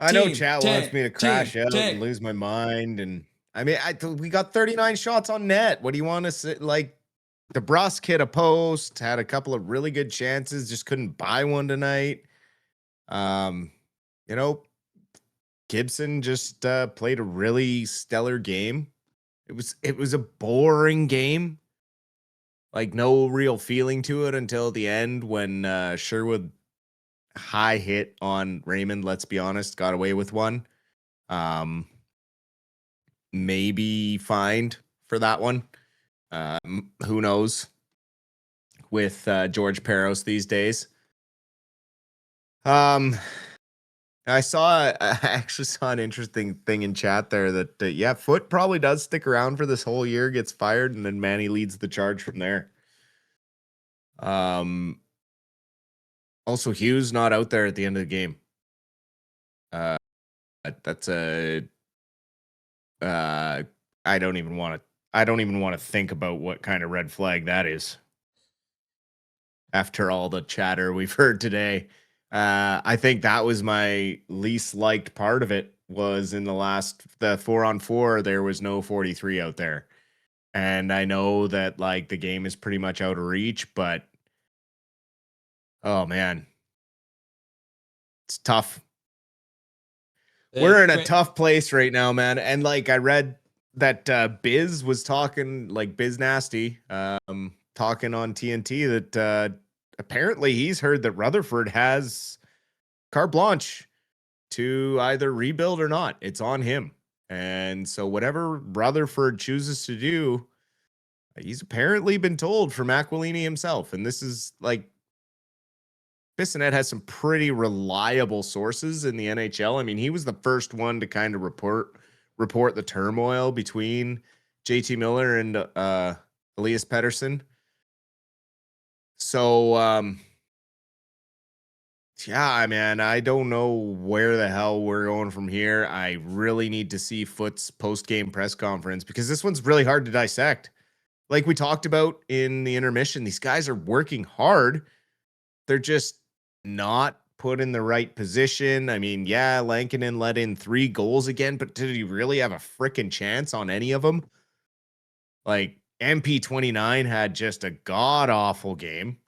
I know Team, chat wants me to crash out and tank. lose my mind, and I mean, we got 39 shots on net. What do you want to say? Like, DeBrusque hit a post, had a couple of really good chances, just couldn't buy one tonight. Um, you know, Gibson just played a really stellar game. It was a boring game, like no real feeling to it until the end when Sherwood high hit on Raymond. Let's be honest, got away with one. Um, Maybe fined for that one. Who knows with George Peros these days. Um, I actually saw an interesting thing in chat there that yeah, Foot probably does stick around for this whole year, gets fired, and then Manny leads the charge from there. Um, Also Hughes not out there at the end of the game. That's a uh, I don't even want to think about what kind of red flag that is. After all the chatter we've heard today, I think that was my least liked part of it. Was in the 4-on-4, there was no 43 out there, and I know that like the game is pretty much out of reach, but oh man, it's tough. We're in a tough place right now, man. And like I read that Biz was talking, like Biz Nasty, talking on TNT that apparently he's heard that Rutherford has carte blanche to either rebuild or not. It's on him. And so whatever Rutherford chooses to do, he's apparently been told from Aquilini himself. And this is like Bissonnette has some pretty reliable sources in the NHL. I mean, he was the first one to kind of report the turmoil between JT Miller and Elias Pettersson. So yeah, man, I don't know where the hell we're going from here. I really need to see Foot's post-game press conference because this one's really hard to dissect. Like we talked about in the intermission, these guys are working hard. They're just not put in the right position. I mean, yeah, Lankinen let in 3 goals again, but did he really have a freaking chance on any of them? Like MP29 had just a god awful game.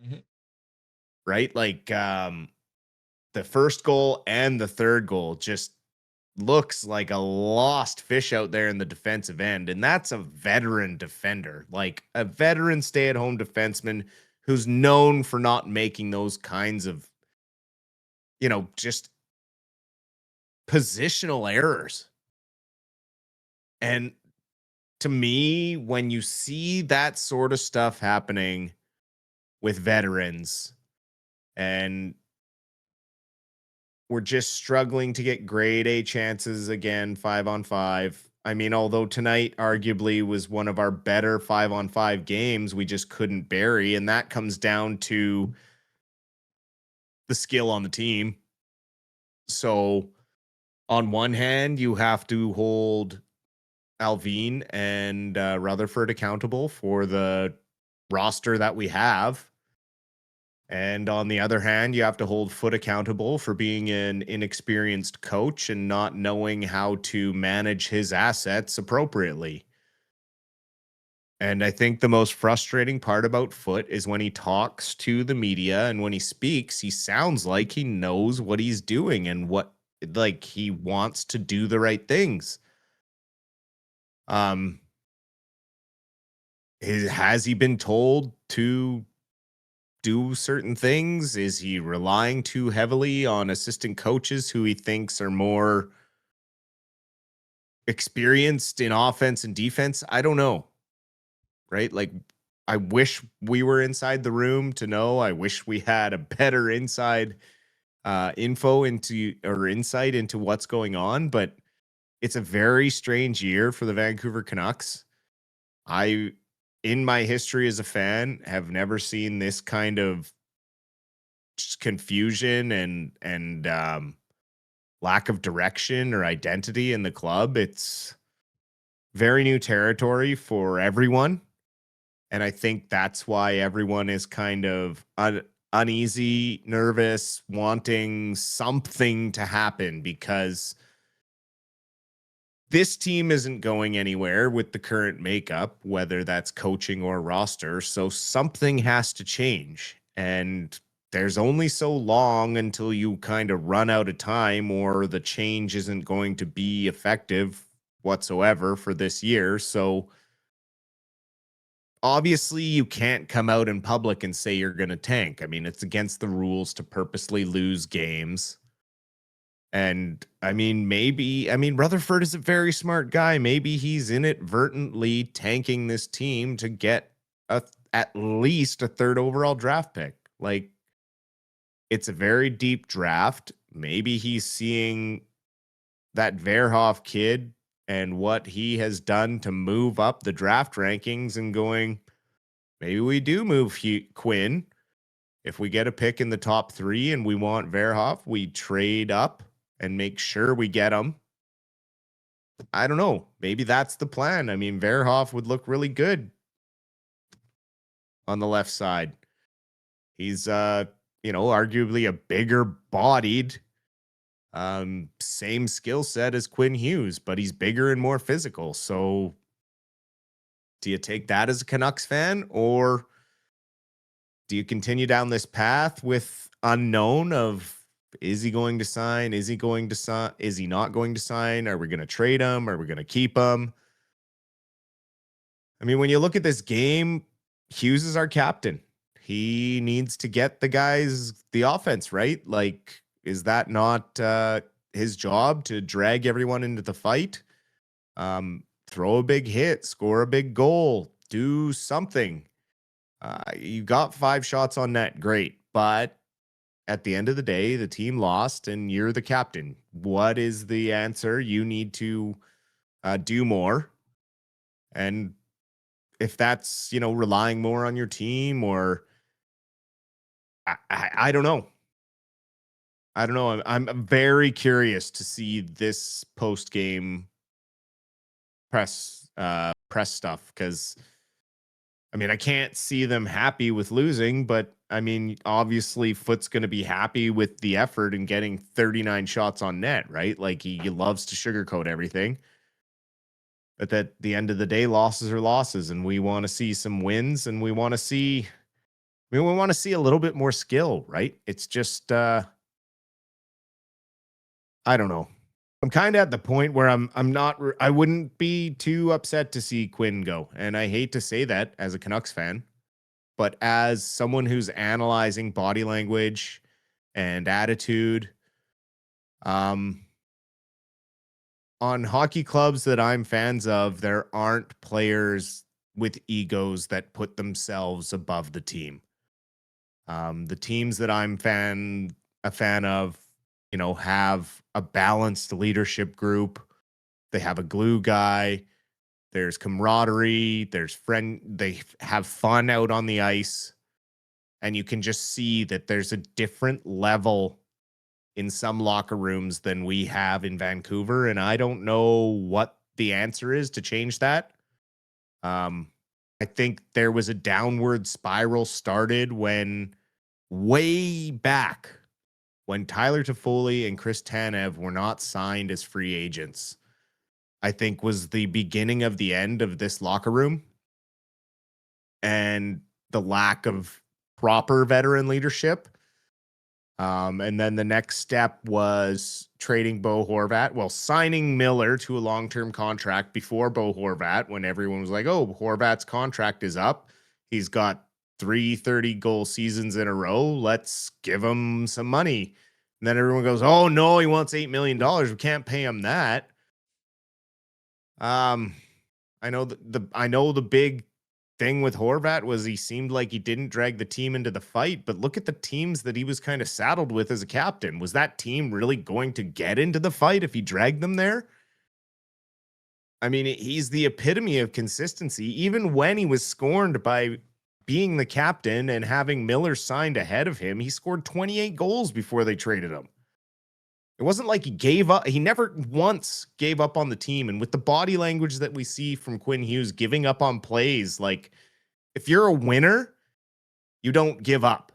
Mm-hmm. Right? Like the first goal and the third goal just looks like a lost fish out there in the defensive end. And that's a veteran defender, like a veteran stay-at-home defenseman who's known for not making those kinds of, just positional errors. And to me, when you see that sort of stuff happening with veterans and we're just struggling to get grade A chances again, 5-on-5. I mean, although tonight arguably was one of our better 5-on-5 games, we just couldn't bury. And that comes down to the skill on the team. So on one hand, you have to hold Alvin and Rutherford accountable for the roster that we have. And on the other hand, you have to hold Foot accountable for being an inexperienced coach and not knowing how to manage his assets appropriately. And I think the most frustrating part about Foot is when he talks to the media and when he speaks, he sounds like he knows what he's doing and like he wants to do the right things. Has he been told to do certain things? Is he relying too heavily on assistant coaches who he thinks are more experienced in offense and defense? I don't know. Right? Like, I wish we were inside the room to know. I wish we had a better inside insight into what's going on, but it's a very strange year for the Vancouver Canucks. In my history as a fan, have never seen this kind of just confusion and lack of direction or identity in the club. It's very new territory for everyone, and I think that's why everyone is kind of uneasy, nervous, wanting something to happen because this team isn't going anywhere with the current makeup, whether that's coaching or roster. So something has to change. And there's only so long until you kind of run out of time or the change isn't going to be effective whatsoever for this year. So obviously you can't come out in public and say you're going to tank. I mean, it's against the rules to purposely lose games. And I mean, Rutherford is a very smart guy. Maybe he's inadvertently tanking this team to get at least a third overall draft pick. Like, it's a very deep draft. Maybe he's seeing that Verhoff kid and what he has done to move up the draft rankings and going, maybe we do move Quinn. If we get a pick in the top 3 and we want Verhoff, we trade up and make sure we get him. I don't know. Maybe that's the plan. I mean, Verhoff would look really good on the left side. He's, arguably a bigger bodied, same skill set as Quinn Hughes, but he's bigger and more physical. So do you take that as a Canucks fan, or do you continue down this path with unknown of, is he going to sign? Is he going to sign? Is he not going to sign? Are we going to trade him? Are we going to keep him? I mean, when you look at this game, Hughes is our captain. He needs to get the guys the offense, right? Like, is that not his job to drag everyone into the fight? Throw a big hit, score a big goal, do something. You got 5 shots on net, great. But at the end of the day, the team lost and you're the captain. What is the answer? You need to do more. And if that's, relying more on your team, or I don't know. I don't know. I'm very curious to see this post game press stuff, because I mean, I can't see them happy with losing, but I mean, obviously Foot's going to be happy with the effort and getting 39 shots on net, right? Like, he loves to sugarcoat everything. But at the end of the day, losses are losses, and we want to see some wins, and we want to see a little bit more skill, right? It's just I don't know. I'm kind of at the point where I wouldn't be too upset to see Quinn go. And I hate to say that as a Canucks fan, but as someone who's analyzing body language and attitude, on hockey clubs that I'm fans of, there aren't players with egos that put themselves above the team. The teams that I'm a fan of, have a balanced leadership group. They have a glue guy. There's camaraderie. They have fun out on the ice. And you can just see that there's a different level in some locker rooms than we have in Vancouver. And I don't know what the answer is to change that. I think there was a downward spiral started way back when Tyler Toffoli and Chris Tanev were not signed as free agents. I think was the beginning of the end of this locker room, and the lack of proper veteran leadership. And then the next step was trading Bo Horvat. Well, signing Miller to a long-term contract before Bo Horvat, when everyone was like, oh, Horvat's contract is up. He's got 3 30-goal seasons in a row. Let's give him some money. And then everyone goes, oh, no, he wants $8 million. We can't pay him that. I know the big thing with Horvat was he seemed like he didn't drag the team into the fight, but look at the teams that he was kind of saddled with as a captain. Was that team really going to get into the fight if he dragged them there? I mean, he's the epitome of consistency. Even when he was scorned by being the captain and having Miller signed ahead of him, he scored 28 goals before they traded him. It wasn't like he gave up. He never once gave up on the team. And with the body language that we see from Quinn Hughes giving up on plays, like, if you're a winner, you don't give up.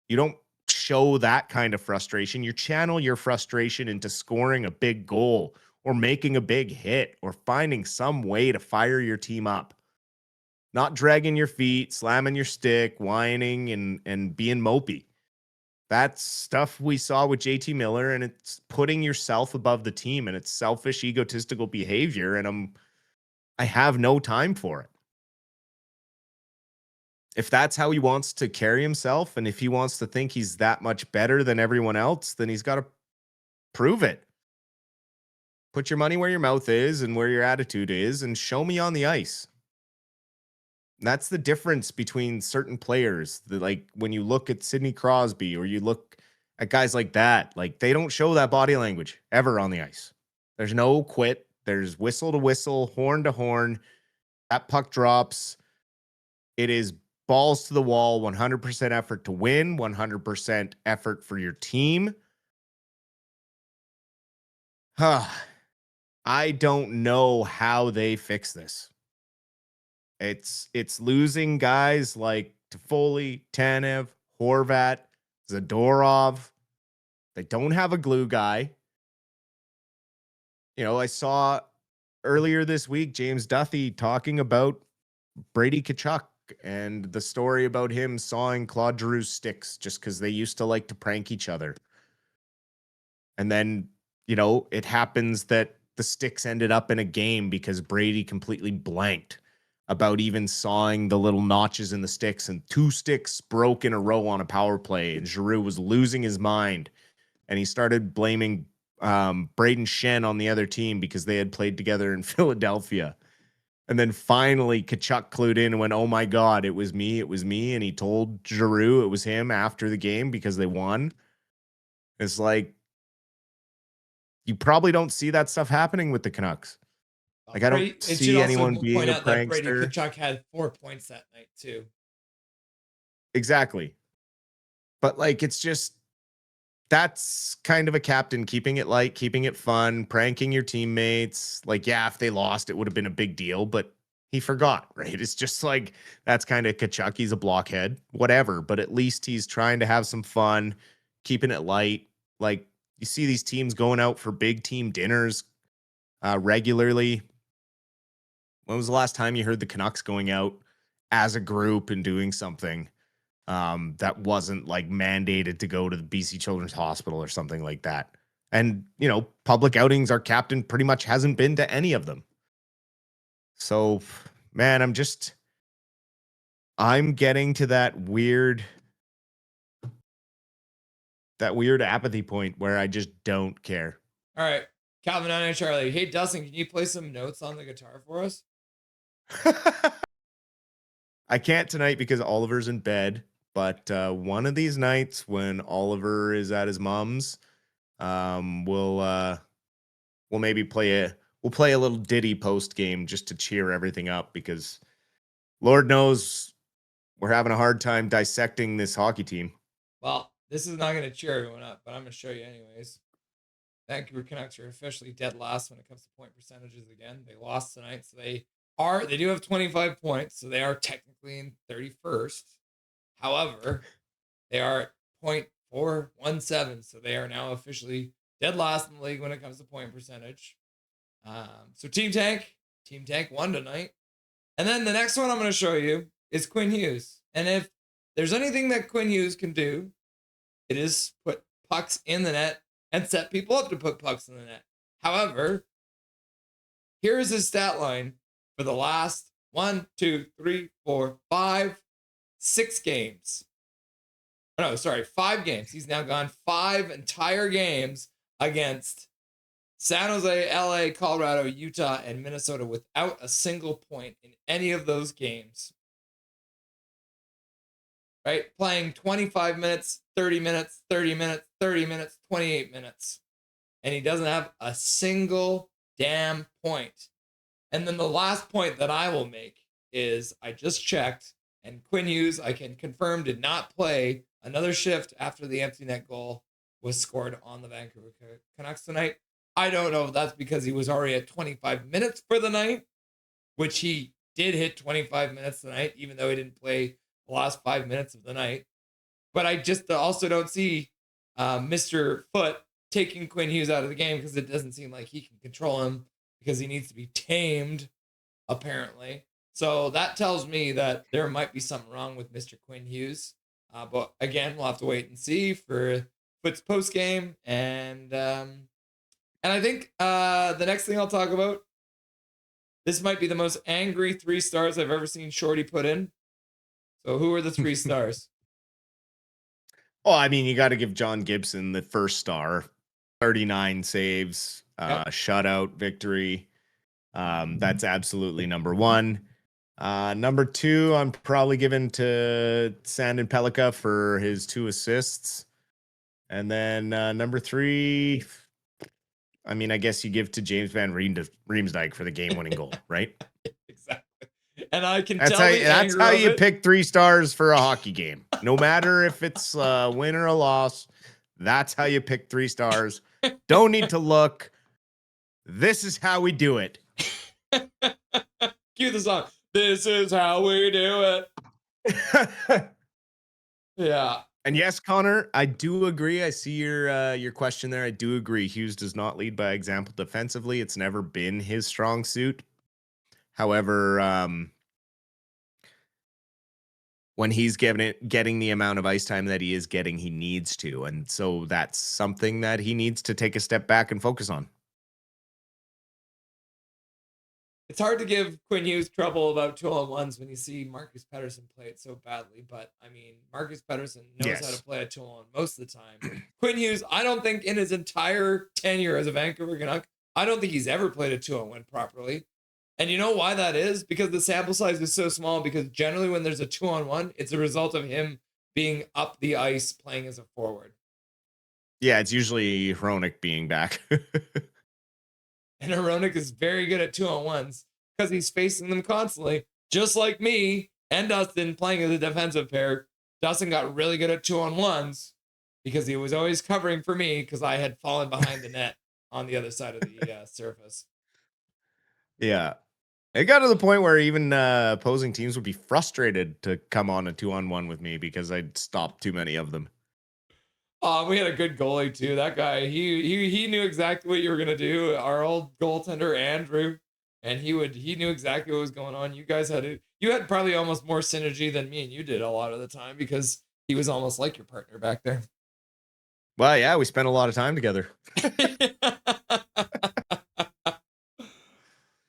You don't show that kind of frustration. You channel your frustration into scoring a big goal or making a big hit or finding some way to fire your team up. Not dragging your feet, slamming your stick, whining and being mopey. That's stuff we saw with JT Miller, and it's putting yourself above the team, and it's selfish, egotistical behavior, and I have no time for it. If that's how he wants to carry himself, and if he wants to think he's that much better than everyone else, then he's got to prove it. Put your money where your mouth is and where your attitude is, and show me on the ice. That's the difference between certain players. Like when you look at Sidney Crosby or you look at guys like that, like they don't show that body language ever on the ice. There's no quit. There's whistle to whistle, horn to horn. That puck drops. It is balls to the wall, 100% effort to win, 100% effort for your team. I don't know how they fix this. It's losing guys like Toffoli, Tanev, Horvat, Zadorov. They don't have a glue guy. You know, I saw earlier this week James Duthie talking about Brady Tkachuk and the story about him sawing Claude Giroux's sticks just because they used to like to prank each other. And then, you know, it happens that the sticks ended up in a game because Brady completely blanked about even sawing the little notches in the sticks, and 2 sticks broke in a row on a power play, and Giroux was losing his mind, and he started blaming Braden Shen on the other team because they had played together in Philadelphia. And then finally Tkachuk clued in and went, oh my God, it was me. And he told Giroux it was him after the game because they won. It's like, you probably don't see that stuff happening with the Canucks. Like, I don't see anyone being a prankster. That Brady Tkachuk had 4 points that night too. Exactly. But like, it's just, that's kind of a captain, keeping it light, keeping it fun, pranking your teammates. Like, yeah, if they lost, it would have been a big deal, but he forgot, right? It's just like, that's kind of Tkachuk. He's a blockhead, whatever, but at least he's trying to have some fun, keeping it light. Like, you see these teams going out for big team dinners regularly. When was the last time you heard the Canucks going out as a group and doing something that wasn't like mandated to go to the BC Children's Hospital or something like that? And, you know, public outings, our captain pretty much hasn't been to any of them. So, man, I'm getting to that weird apathy point where I just don't care. All right. Calvin and Charlie. Hey, Dustin, can you play some notes on the guitar for us? I can't tonight because Oliver's in bed, but one of these nights when Oliver is at his mom's, we'll maybe play a little ditty post game just to cheer everything up, because Lord knows we're having a hard time dissecting this hockey team. Well, this is not going to cheer everyone up, but I'm going to show you anyways. Vancouver Canucks are officially dead last when it comes to point percentages again. They lost tonight, so they do have 25 points, so they are technically in 31st. However, they are at 0.417, so they are now officially dead last in the league when it comes to point percentage. So Team Tank won tonight. And then the next one I'm going to show you is Quinn Hughes. And if there's anything that Quinn Hughes can do, it is put pucks in the net and set people up to put pucks in the net. However, here is his stat line for the last 6 games. Oh, no, sorry, 5 games. He's now gone 5 entire games against San Jose, LA, Colorado, Utah, and Minnesota without a single point in any of those games. Right? Playing 25 minutes, 30 minutes, 30 minutes, 30 minutes, 28 minutes. And he doesn't have a single damn point. And then the last point that I will make is I just checked, and Quinn Hughes, I can confirm, did not play another shift after the empty net goal was scored on the Vancouver Canucks tonight. I don't know if that's because he was already at 25 minutes for the night, which he did hit 25 minutes tonight, even though he didn't play the last 5 minutes of the night. But I just also don't see Mr. Foot taking Quinn Hughes out of the game because it doesn't seem like he can control him because he needs to be tamed, apparently. So that tells me that there might be something wrong with Mr. Quinn Hughes. But again, we'll have to wait and see for Foot's post game. And I think the next thing I'll talk about, this might be the most angry 3 stars I've ever seen Shorty put in. So who are the 3 stars? Well, I mean, you got to give John Gibson the first star. 39 saves, shutout victory. That's absolutely number 1. Number 2, I'm probably giving to Sandin Pellikka for his 2 assists. And then number 3, I mean, I guess you give to James Van Riemsdyk for the game-winning goal, right? Exactly. And I can that's tell that's how you pick 3 stars for a hockey game. No matter if it's a win or a loss, that's how you pick 3 stars. Don't need to look. This is how we do it. Cue the song. This is how we do it. Yeah. And yes, Connor, I do agree. I see your question there. I do agree. Hughes does not lead by example defensively. It's never been his strong suit. However, when he's getting the amount of ice time that he is getting, he needs to. And so that's something that he needs to take a step back and focus on. It's hard to give Quinn Hughes trouble about 2-on-1s when you see Marcus Pettersson play it so badly. But, I mean, Marcus Pettersson knows how to play a 2-on-1 most of the time. Quinn Hughes, I don't think in his entire tenure as a Vancouver Canuck, I don't think he's ever played a 2-on-1 properly. And you know why that is? Because the sample size is so small. Because generally when there's a 2-on-1, it's a result of him being up the ice playing as a forward. Yeah, it's usually Hronek being back. And Hronek is very good at 2-on-1s because he's facing them constantly, just like me and Dustin playing as a defensive pair. Dustin got really good at 2-on-1s because he was always covering for me because I had fallen behind the net on the other side of the surface. Yeah. It got to the point where even opposing teams would be frustrated to come on a 2-on-1 with me because I'd stopped too many of them. We had a good goalie too. That guy, he knew exactly what you were gonna do. Our old goaltender Andrew, and he knew exactly what was going on. You had probably almost more synergy than me and you did a lot of the time because he was almost like your partner back there. Well, yeah, we spent a lot of time together.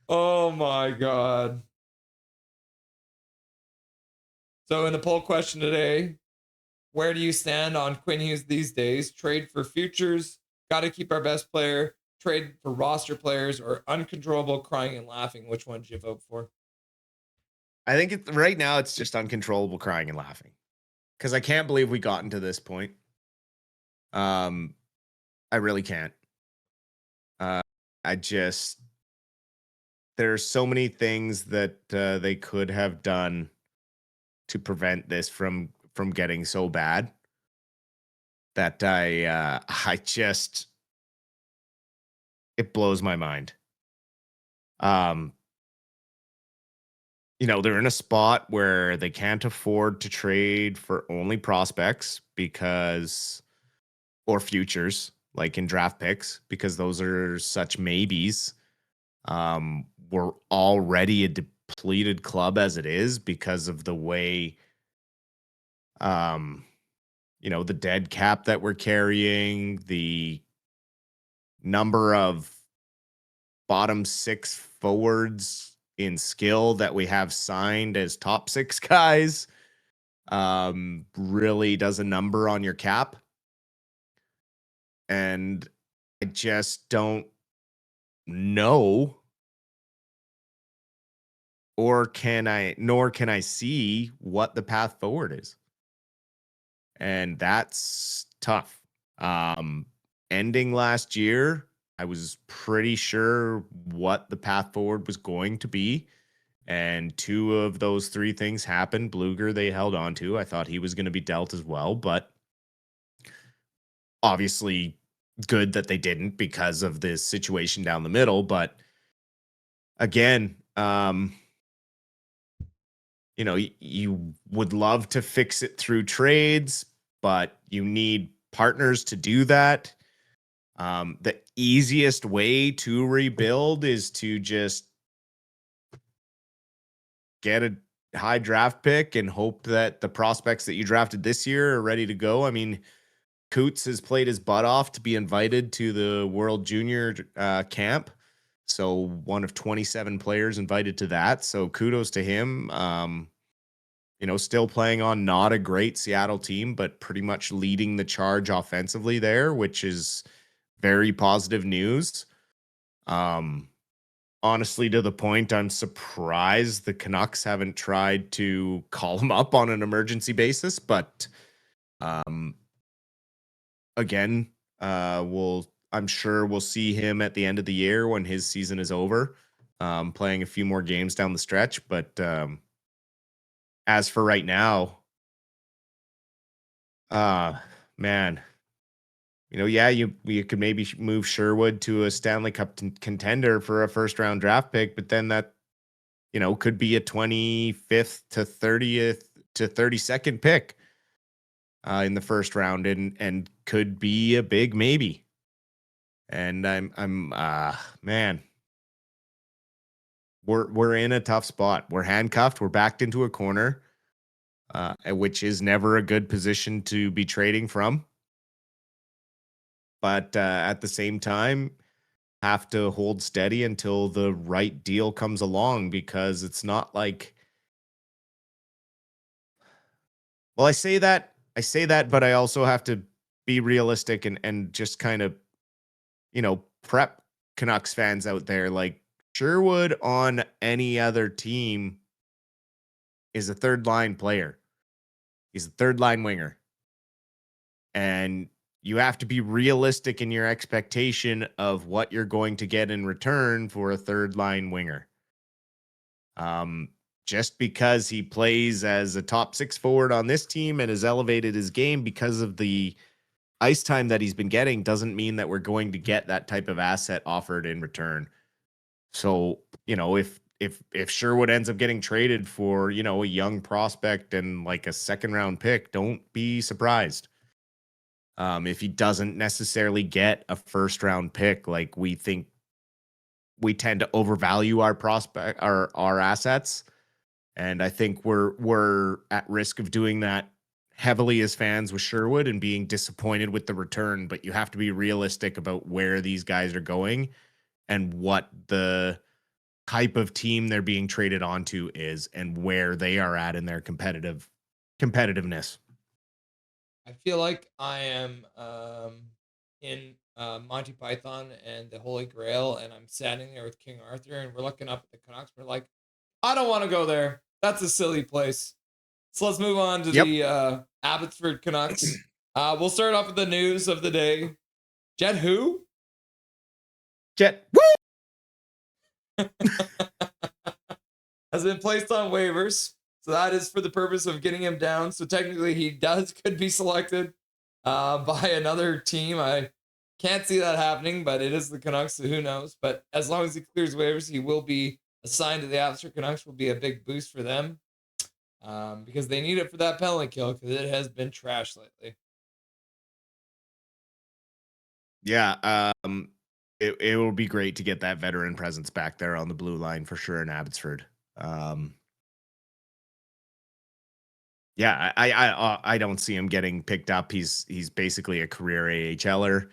Oh my God. So in the poll question today, where do you stand on Quinn Hughes these days? Trade for futures, got to keep our best player, trade for roster players, or uncontrollable crying and laughing? Which one did you vote for? I think right now it's just uncontrollable crying and laughing because I can't believe we gotten to this point. I really can't. There's so many things that they could have done to prevent this from getting so bad that it blows my mind. They're in a spot where they can't afford to trade for only prospects or futures, like in draft picks, because those are such maybes. We're already a depleted club as it is because of the way, the dead cap that we're carrying, the number of bottom 6 forwards in skill that we have signed as top 6 guys, really does a number on your cap. And I just don't know, nor can I see what the path forward is. And that's tough. Ending last year, I was pretty sure what the path forward was going to be. And 2 of those 3 things happened. Bluger, they held on to. I thought he was going to be dealt as well, but obviously good that they didn't because of this situation down the middle. But again, you would love to fix it through trades, but you need partners to do that. The easiest way to rebuild is to just get a high draft pick and hope that the prospects that you drafted this year are ready to go. I mean, Coots has played his butt off to be invited to the World Junior camp. So one of 27 players invited to that. So kudos to him. Still playing on not a great Seattle team, but pretty much leading the charge offensively there, which is very positive news. Honestly, to the point, I'm surprised the Canucks haven't tried to call him up on an emergency basis, but again, I'm sure we'll see him at the end of the year when his season is over, playing a few more games down the stretch. But as for right now, man, you could maybe move Sherwood to a Stanley Cup contender for a first round draft pick, but then that, could be a 25th to 30th to 32nd pick in the first round, and could be a big maybe. And I'm man, we're in a tough spot. We're handcuffed. We're backed into a corner, which is never a good position to be trading from. But at the same time, have to hold steady until the right deal comes along, because it's not like, well, I say that, but I also have to be realistic and just kind of, prep Canucks fans out there. Like, Sherwood on any other team is a third line player. He's a third line winger. And you have to be realistic in your expectation of what you're going to get in return for a third line winger. Just because he plays as a top six forward on this team and has elevated his game because of the ice time that he's been getting doesn't mean that we're going to get that type of asset offered in return. So, if Sherwood ends up getting traded for, a young prospect and like a second round pick, don't be surprised. If he doesn't necessarily get a first round pick, like we think, we tend to overvalue our prospect, our assets. And I think we're at risk of doing that heavily as fans with Sherwood and being disappointed with the return. But you have to be realistic about where these guys are going and what the type of team they're being traded onto is and where they are at in their competitiveness. I feel like I am in Monty Python and the Holy Grail, and I'm standing there with King Arthur, and we're looking up at the Canucks. We're like, I don't want to go there. That's a silly place. So let's move on to the Abbotsford Canucks. We'll start off with the news of the day. Jet who? Jet woo! Has been placed on waivers. So that is for the purpose of getting him down. So technically he could be selected by another team. I can't see that happening, but it is the Canucks, so who knows. But as long as he clears waivers, he will be assigned to the Abbotsford Canucks. Will be a big boost for them because they need it for that penalty kill, because it has been trash lately. Yeah, it will be great to get that veteran presence back there on the blue line for sure in Abbotsford. Yeah, I don't see him getting picked up. He's basically a career AHLer.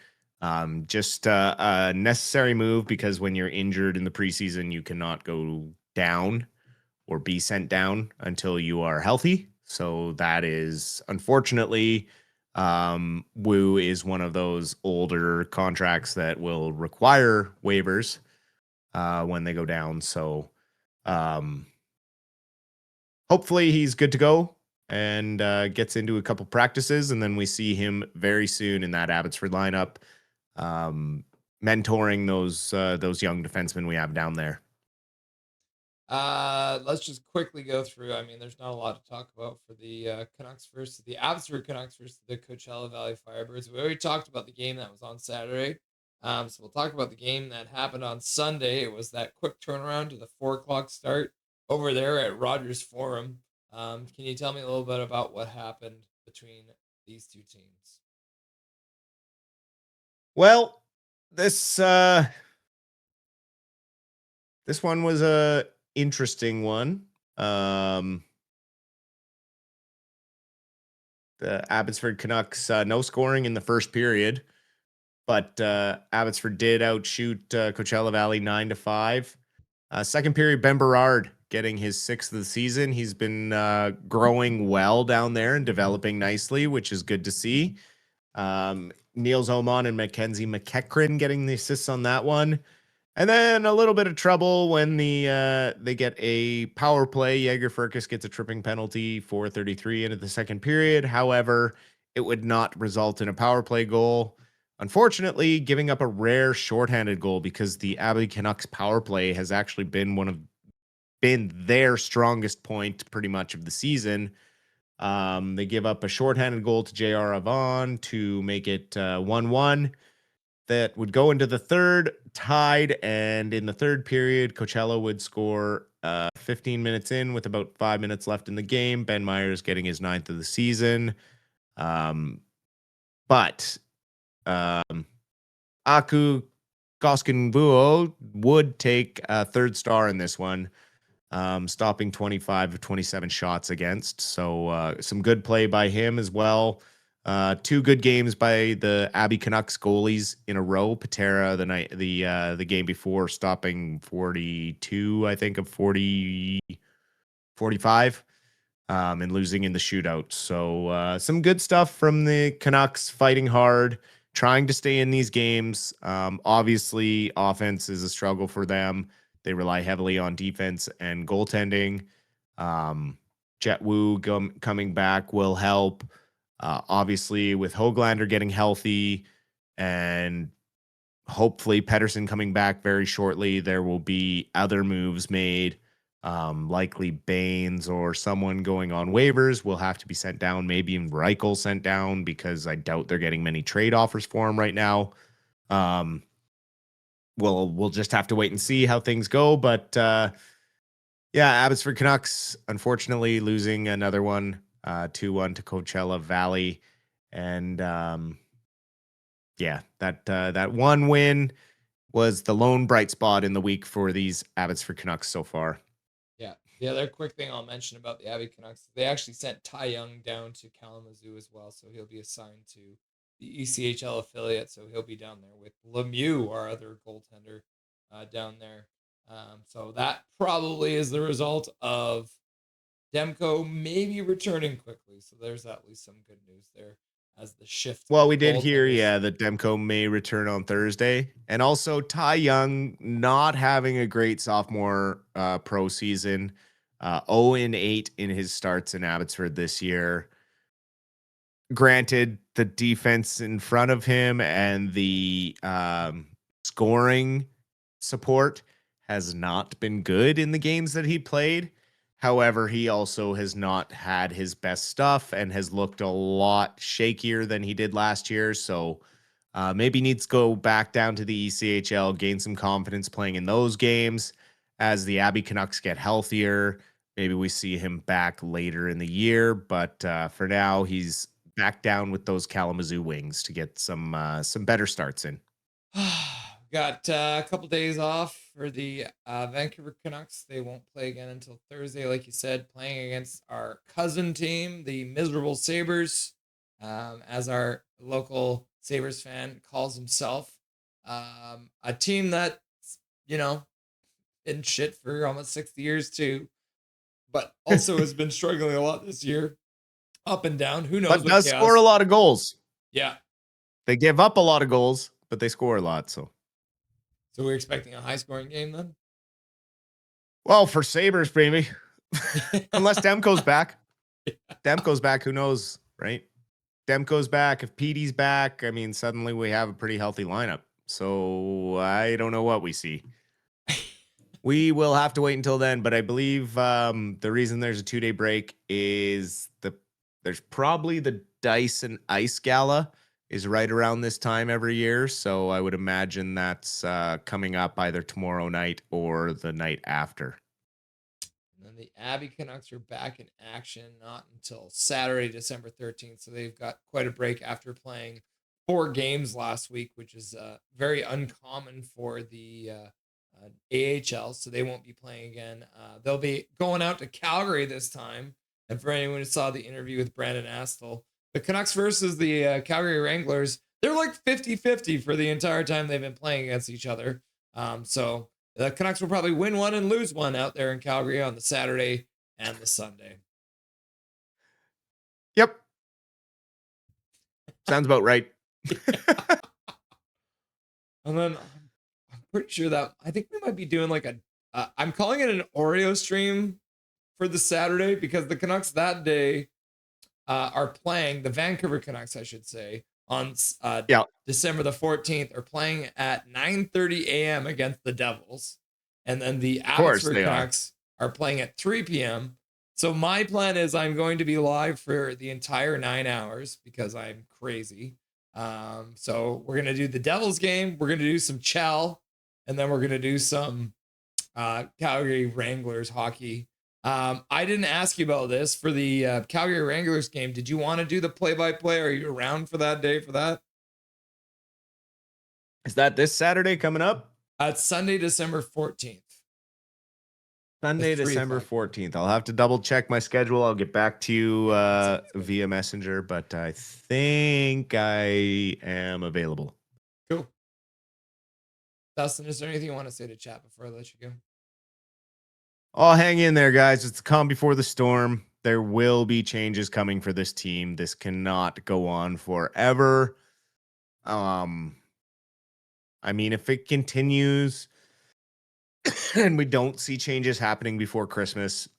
Just a necessary move, because when you're injured in the preseason, you cannot go down or be sent down until you are healthy. So that is, unfortunately, Wu is one of those older contracts that will require waivers when they go down. So hopefully he's good to go and gets into a couple practices, and then we see him very soon in that Abbotsford lineup, mentoring those young defensemen we have down there. Let's just quickly go through. I mean, there's not a lot to talk about for the Canucks versus the Abbotsford Canucks versus the Coachella Valley Firebirds. We already talked about the game that was on Saturday. So we'll talk about the game that happened on Sunday. It was that quick turnaround to the 4:00 start over there at Rogers Forum. Can you tell me a little bit about what happened between these two teams? Well, this this one was a interesting one. Um, the Abbotsford Canucks, no scoring in the first period, but Abbotsford did outshoot Coachella Valley 9-5. Second period, Ben Berard getting his 6th of the season. He's been growing well down there and developing nicely, which is good to see. Niels Oman and Mackenzie McEachran getting the assists on that one. And then a little bit of trouble when they get a power play. Jaeger Furcus gets a tripping penalty, 4:33 into the second period. However, it would not result in a power play goal. Unfortunately, giving up a rare shorthanded goal because the Abbey Canucks power play has actually been their strongest point pretty much of the season. They give up a shorthanded goal to J.R. Avon to make it 1-1. That would go into the third, tied, and in the third period, Coachella would score 15 minutes in with about 5 minutes left in the game. Ben Myers getting his 9th of the season. But Aku Koskinbuo would take a third star in this one, stopping 25 of 27 shots against. So some good play by him as well. 2 good games by the Abbey Canucks goalies in a row. Patera the game before stopping 42, I think, of 45, and losing in the shootout. So some good stuff from the Canucks, fighting hard, trying to stay in these games. Obviously, offense is a struggle for them. They rely heavily on defense and goaltending. Jet Wu coming back will help. Obviously, with Höglander getting healthy and hopefully Pettersson coming back very shortly, there will be other moves made. Likely Baines or someone going on waivers will have to be sent down. Maybe even Reichel sent down because I doubt they're getting many trade offers for him right now. We'll just have to wait and see how things go. But yeah, Abbotsford Canucks unfortunately losing another one, 2-1 to Coachella Valley, and yeah, that one win was the lone bright spot in the week for these Abbotsford Canucks so far. Yeah. The other quick thing I'll mention about the Abbey Canucks, they actually sent Ty Young down to Kalamazoo as well, so he'll be assigned to the ECHL affiliate, so he'll be down there with Lemieux, our other goaltender, down there. So that probably is the result of Demko maybe returning quickly. So there's at least some good news there as the shift. Well, we did hear, yeah, that Demko may return on Thursday. And also Ty Young not having a great sophomore pro season. 0-8 in his starts in Abbotsford this year. Granted, the defense in front of him and the scoring support has not been good in the games that he played. However, he also has not had his best stuff and has looked a lot shakier than he did last year. So maybe needs to go back down to the ECHL, gain some confidence playing in those games as the Abbey Canucks get healthier. Maybe we see him back later in the year, but for now, he's back down with those Kalamazoo Wings to get some better starts in. Got a couple days off for the Vancouver Canucks. They won't play again until Thursday, like you said, playing against our cousin team, the Miserable Sabres, as our local Sabres fan calls himself. A team that, been shit for almost 60 years too, but also has been struggling a lot this year, up and down. Who knows? But does score a lot of goals. Yeah. They give up a lot of goals, but they score a lot. So we're expecting a high scoring game then? Well, for Sabres, baby. Unless Demko's back. Demko's back, who knows, right? Demko's back. If Petey's back, I mean, suddenly we have a pretty healthy lineup. So I don't know what we see. We will have to wait until then, but I believe the reason there's a 2-day break is there's probably the Dice and Ice Gala is right around this time every year. So I would imagine that's coming up either tomorrow night or the night after. And then the Abbey Canucks are back in action not until Saturday, December 13th. So they've got quite a break after playing 4 games last week, which is very uncommon for the AHL. So they won't be playing again. They'll be going out to Calgary this time. And for anyone who saw the interview with Brandon Astle, the Canucks versus the Calgary Wranglers, they're like 50-50 for the entire time they've been playing against each other. So the Canucks will probably win one and lose one out there in Calgary on the Saturday and the Sunday. Yep. Sounds about right. And then I'm pretty sure that I think we might be doing like I'm calling it an Oreo stream for the Saturday because the Canucks that day are playing, the Vancouver Canucks, I should say, on December the 14th are playing at 9:30 a.m. against the Devils. And then the Abbotsford Canucks are playing at 3 p.m. So my plan is I'm going to be live for the entire 9 hours because I'm crazy. So we're going to do the Devils game. We're going to do some Chell. And then we're going to do some Calgary Wranglers hockey. I didn't ask you about this for the Calgary Wranglers game. Did you want to do the play-by-play? Are you around for that day for that? Is that this Saturday coming up? It's Sunday, December 14th. Sunday, December 14th. I'll have to double check my schedule. I'll get back to you via Messenger, but I think I am available. Cool. Dustin, is there anything you want to say to chat before I let you go? Oh, hang in there, guys. It's the calm before the storm. There will be changes coming for this team. This cannot go on forever. I mean, if it continues and we don't see changes happening before Christmas,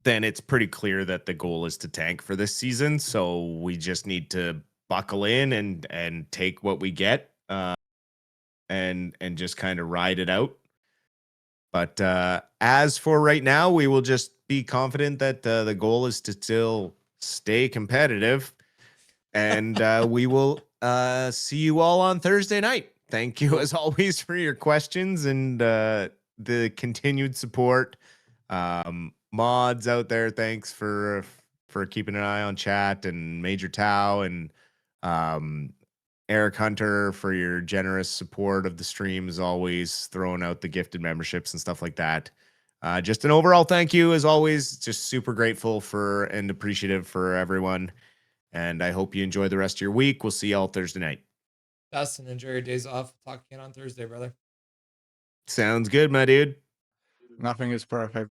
then it's pretty clear that the goal is to tank for this season. So we just need to buckle in and take what we get and just kind of ride it out. But as for right now, we will just be confident that the goal is to still stay competitive. And we will see you all on Thursday night. Thank you, as always, for your questions and the continued support. Mods out there, thanks for keeping an eye on chat, and Major Tau and Eric Hunter for your generous support of the stream, as always, throwing out the gifted memberships and stuff like that. Just an overall thank you, as always. Just super grateful for and appreciative for everyone. And I hope you enjoy the rest of your week. We'll see y'all Thursday night. Dustin, enjoy your days off. We'll talk again on Thursday, brother. Sounds good, my dude. Nothing is perfect.